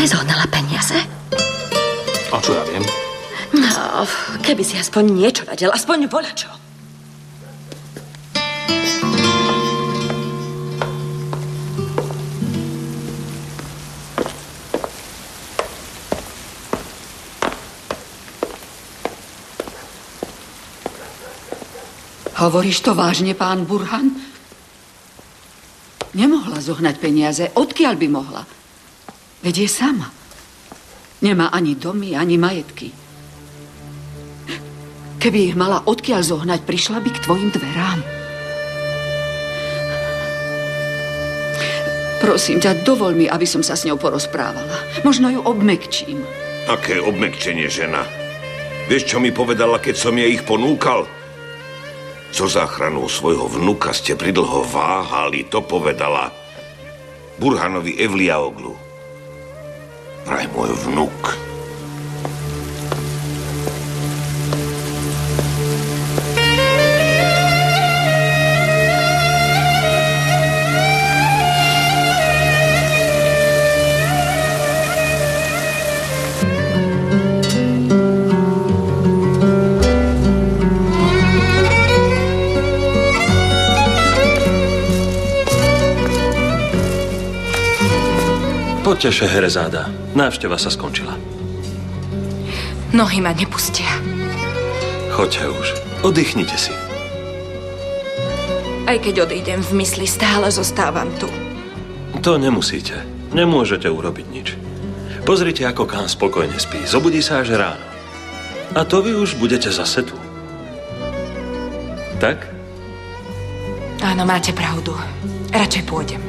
naozaj zohnala peniaze? A čo ja viem? No, keby si aspoň niečo vedel, aspoň voľačo. Hovoríš to vážne, pán Burhan? Nemohla zohnať peniaze. Odkiaľ by mohla? Veď je sama. Nemá ani domy, ani majetky. Keby ich mala odkiaľ zohnať, prišla by k tvojim dverám. Prosím ťa, dovol mi, aby som sa s ňou porozprávala. Možno ju obmekčím. Aké obmekčenie, žena? Vieš, čo mi povedala, keď som jej ich ponúkal? So záchranou svojho vnuka ste pridlho váhali, to povedala Burhanovi Evliaoglu. Vraj môj vnuk. Poďte, Šehrezáda. Návšteva sa skončila. Nohy ma nepustia. Choďte už. Oddychnite si. Aj keď odídem v mysli, stále zostávam tu. To nemusíte. Nemôžete urobiť nič. Pozrite, ako Kán spokojne spí. Zobudí sa až ráno. A to vy už budete zase tu. Tak? Áno, máte pravdu. Radšej pôjdem.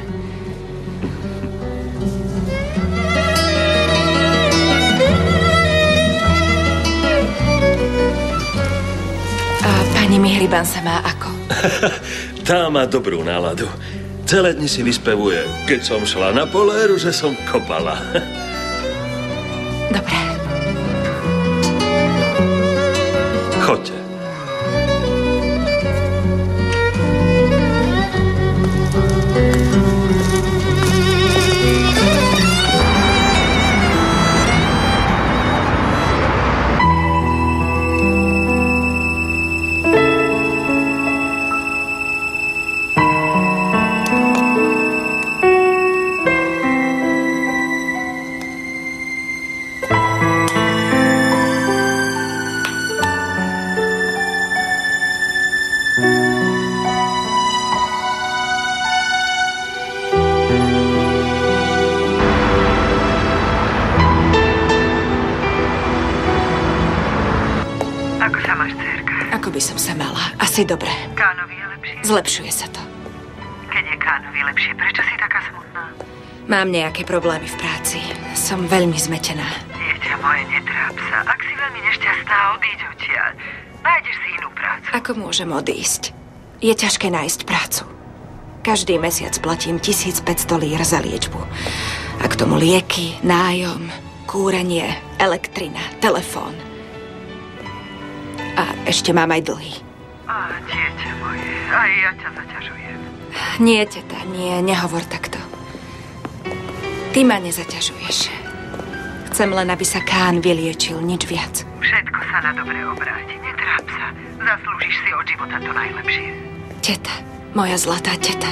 Pani Mihriban sa má ako? Tá má dobrú náladu. Celé dni si vyspevuje, keď som šla na poléru, že som kopala. Dobre. Choďte. Dobre. Kánovi je lepšie? Zlepšuje sa to. Keď je Kánovi lepšie, prečo si taká smutná? Mám nejaké problémy v práci. Som veľmi zmetená. Dieťa moje, netráp sa. Ak si veľmi nešťastná, odíď odtiaľ. Nájdeš si inú prácu. Ako môžem odísť? Je ťažké nájsť prácu. Každý mesiac platím 1500 lír za liečbu. A k tomu lieky, nájom, kúrenie, elektrina, telefón. A ešte mám aj dlhy. Dieťa moje, aj ja ťa zaťažujem. Nie, teta, nie, nehovor takto. Ty ma nezaťažuješ. Chcem len, aby sa Kán vyliečil, nič viac. Všetko sa na dobre obráti, netráp sa. Zaslúžiš si od života to najlepšie. Teta, moja zlatá teta.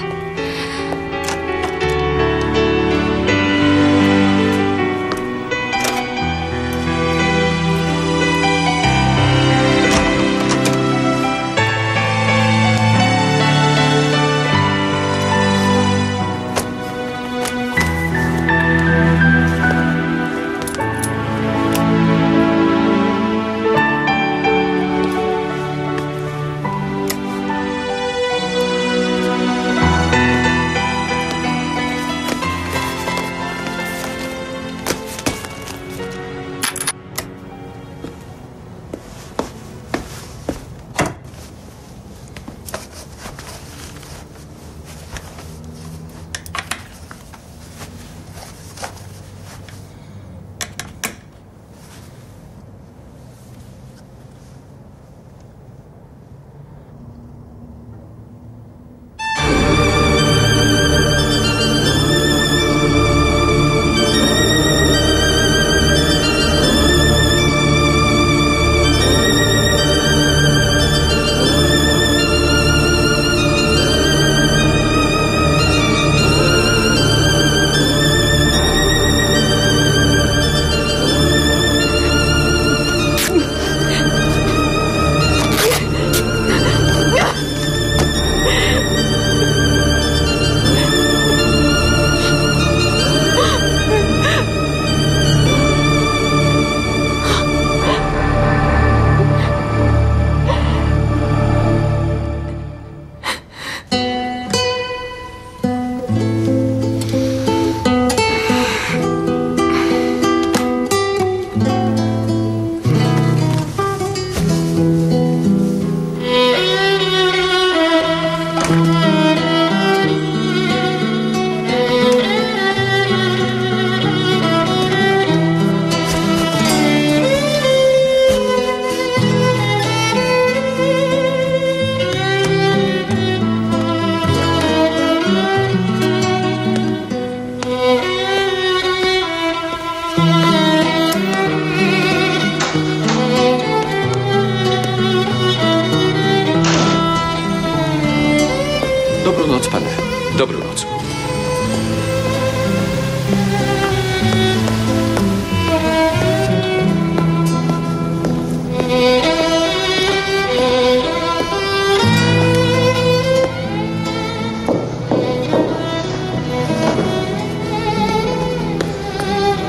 Dobrú noc, pane. Dobrú noc.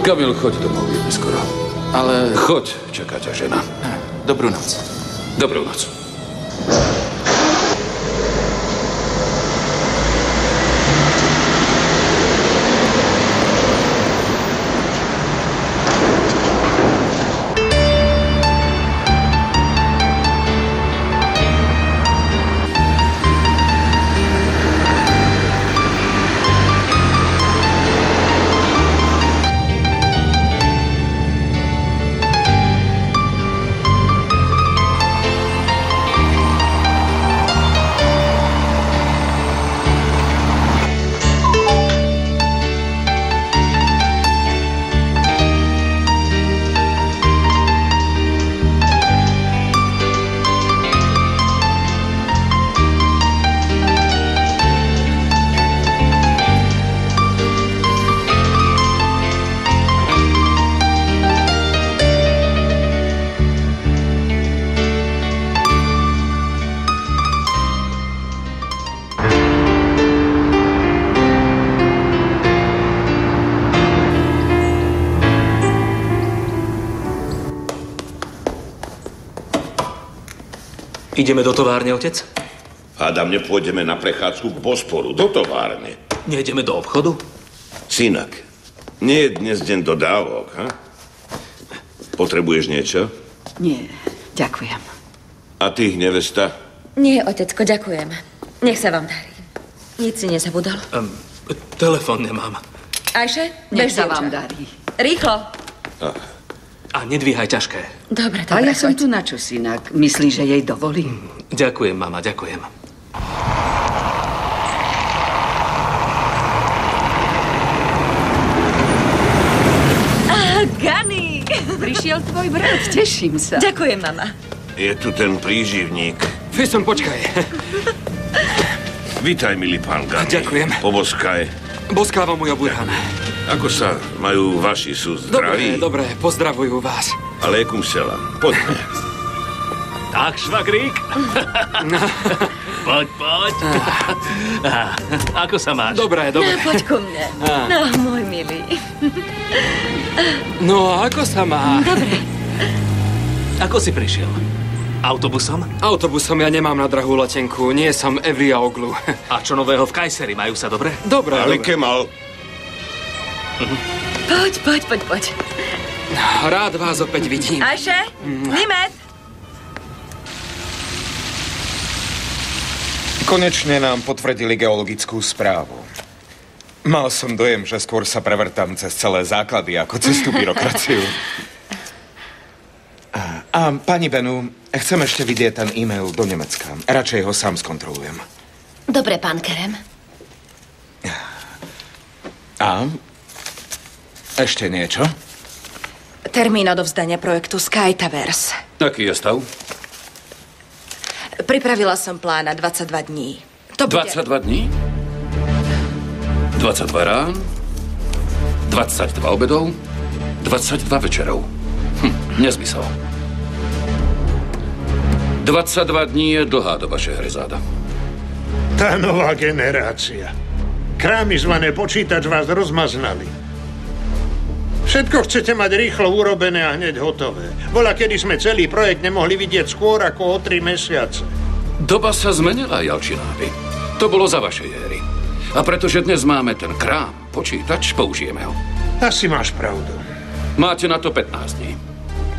Kamil, choď domov, je neskoro. Ale... Choď, čaká ťa žena. Dobrú noc. Dobrú noc. Ideme do továrne, otec? Hádam, nepôjdeme na prechádzku k Bosporu, do továrne. Nejdeme do obchodu? Synak, nie je dnes deň dodávok, ha? Potrebuješ niečo? Nie, ďakujem. A ty, nevesta? Nie, otecko, ďakujem. Nech sa vám darí. Nic si nezabudol. Telefón nemám. Ajše, Nech bež, sa dievča. vám darí. Rýchlo. A nedvíhaj ťažké. Dobre, A dobre, ja som choď. tu na čo, synak? Myslíš, že jej dovolím? Ďakujem, mama, ďakujem. Gani! Prišiel tvoj brat, teším sa. Ďakujem, mama. Je tu ten príživník. Fisom, počkaj. Vítaj, milý pán Gani. Ďakujem. Poboskaj. Boskávam moja burhan. Ako sa majú vaši, sú zdraví? Dobre, pozdravujú vás. Aleikum selam. Poďme. Tak, švagrík. Poď. Ako sa máš? Dobre. No, poď ku mne. No, môj milý. No, ako sa má? Dobre. Ako si prišiel? Autobusom? Autobusom ja nemám na drahú letenku. Nie som Evria Oglu. A čo nového v Kajseri? Majú sa dobre? Dobre. Ale Kemal, Poď. Rád vás opäť vidím. Ajše, Nimet. Konečne nám potvrdili geologickú správu. Mal som dojem, že skôr sa prevrtám cez celé základy ako cez tú byrokraciu. A pani Benu, chcem ešte vidieť ten e-mail do Nemecka. Radšej ho sám skontrolujem. Dobre, pán Kerem. A? Ešte niečo? Termín odovzdania projektu Sky Towers. Aký je stav? Pripravila som plán na 22 dní. To bude... 22 dní? 22 rán? 22 obedov? 22 večerov? Nezmysel. 22 dní je dlhá doba, Šehrezáda. Tá nová generácia. Krámy zvané počítač vás rozmaznali. Všetko chcete mať rýchlo urobené a hneď hotové. Bola, kedy sme celý projekt nemohli vidieť skôr ako o 3 mesiace. Doba sa zmenila, Jalčinávi. To bolo za vašej éry. A pretože dnes máme ten krám, počítač, použijeme ho. Asi máš pravdu. Máte na to 15 dní.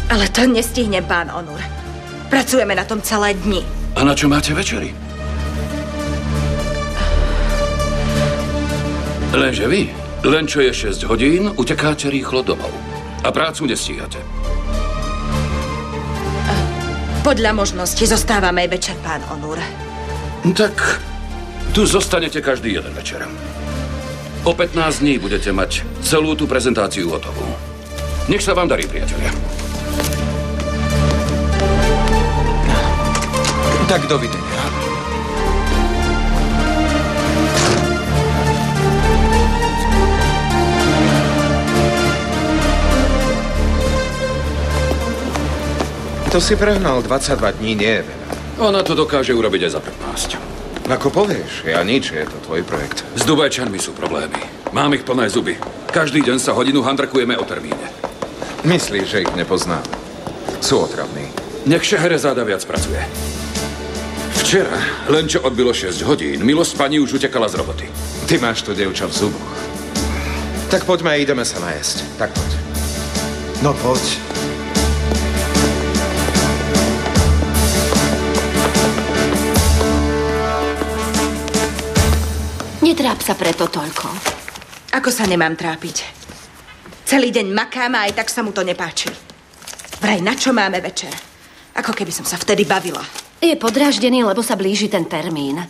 Ale to nestihnem, pán Onur. Pracujeme na tom celé dni. A na čo máte večery? Lenže vy, len čo je 6 hodín, utekáte rýchlo domov. A prácu nestíhate. Podľa možnosti zostávame aj večer, pán Onur. Tak tu zostanete každý jeden večer. O 15 dní budete mať celú tú prezentáciu hotovú. Nech sa vám darí, priatelia. Tak dovidenia. To si prehnal, 22 dní nie je veľa. Ona to dokáže urobiť aj za 15. Ako povieš, ja nič, je to tvoj projekt. S Dubajčanmi sú problémy. Mám ich plné zuby. Každý deň sa hodinu handrkujeme o termíne. Myslíš, že ich nepoznám? Sú otravní. Nech Šehrezáda viac pracuje. Včera, len čo odbilo 6 hodín, milosť pani už utekala z roboty. Ty máš to dievča v zuboch. Tak poďme, ideme sa najesť. Tak poď. No poď. Netráp sa preto toľko. Ako sa nemám trápiť? Celý deň makám a aj tak sa mu to nepáči. Vraj, na čo máme večer? Ako keby som sa vtedy bavila. Je podráždený, lebo sa blíži ten termín.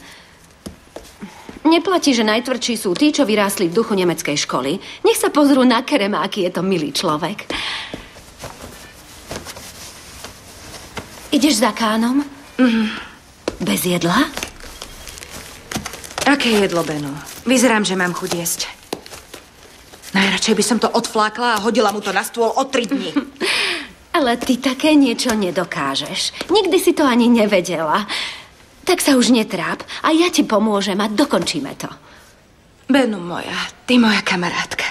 Neplatí, že najtvrdší sú tí, čo vyrástli v duchu nemeckej školy. Nech sa pozrú na Kerema, aký je to milý človek. Ideš za Kánom? Bez jedla? Aké jedlo, Beno? Vyzerám, že mám chuť jesť. Najradšej by som to odflákla a hodila mu to na stôl o 3 dni. Ale ty také niečo nedokážeš. Nikdy si to ani nevedela. Tak sa už netráp a ja ti pomôžem a dokončíme to. Benu moja, ty moja kamarátka.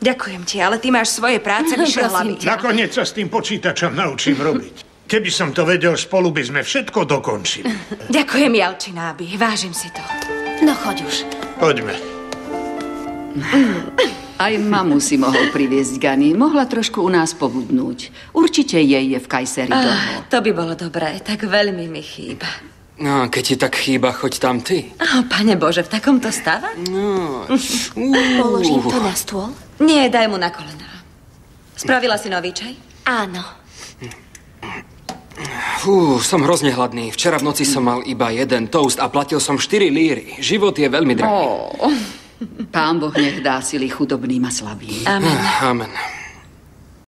Ďakujem ti, ale ty máš svoje práce vyššie hlavy. Nakoniec sa s tým počítačom naučím robiť. Keby som to vedel, spolu by sme všetko dokončili. Ďakujem, Jalčináby, vážim si to. No choď už. Poďme. Aj mamu si mohol priviesť, Gani. Mohla trošku u nás pobudnúť. Určite jej je v Kajseri dlho. To by bolo dobré, tak veľmi mi chýba. No, keď ti tak chýba, choď tam ty. Pane Bože, v takomto stave? No. Položím to na stôl? Nie, daj mu na kolená. Spravila si nový čaj? Áno. Som hrozne hladný. Včera v noci som mal iba jeden toast a platil som 4 líry. Život je veľmi drahý. Pán Boh nech dá sily chudobným a slabým. Amen. Amen.